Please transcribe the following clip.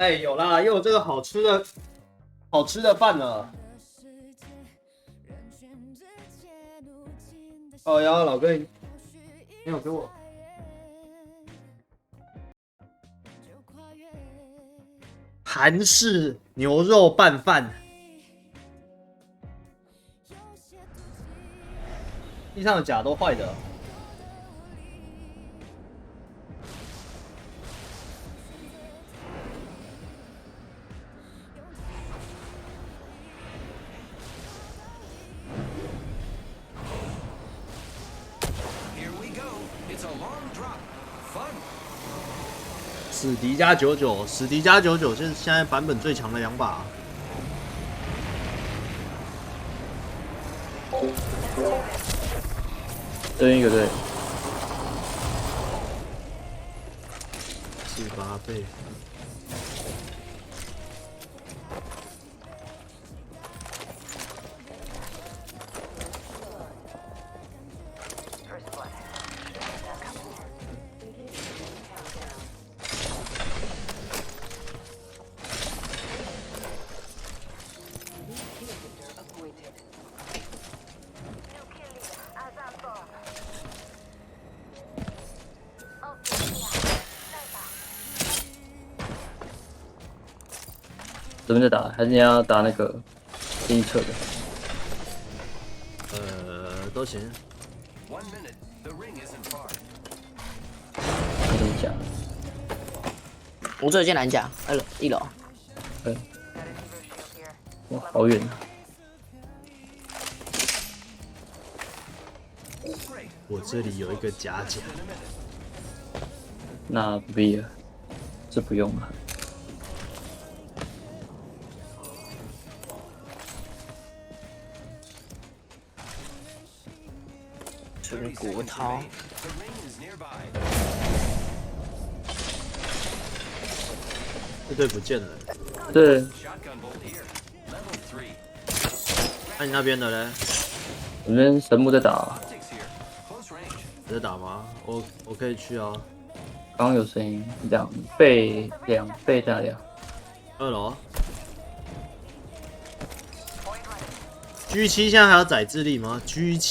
哎，有啦，又有这个好吃的饭了。哦呀，老哥，没有给我。韩式牛肉拌饭，地上的甲都坏的。史迪加99，史迪加99是现在版本最强的2把。这边一个队，48倍。这边在打，还是你要打那个第一侧的？都行。看怎么讲。我这有件蓝甲，2楼1楼。对。哇，好远啊！我这里有一个假甲。那不必了，这不用了。这个骨头。这队不见了。对。那你那边的嘞？我们神木在打。在打吗？我可以去啊。刚刚有声音，2倍大量。2楼。G7 现在还要载智力吗？G7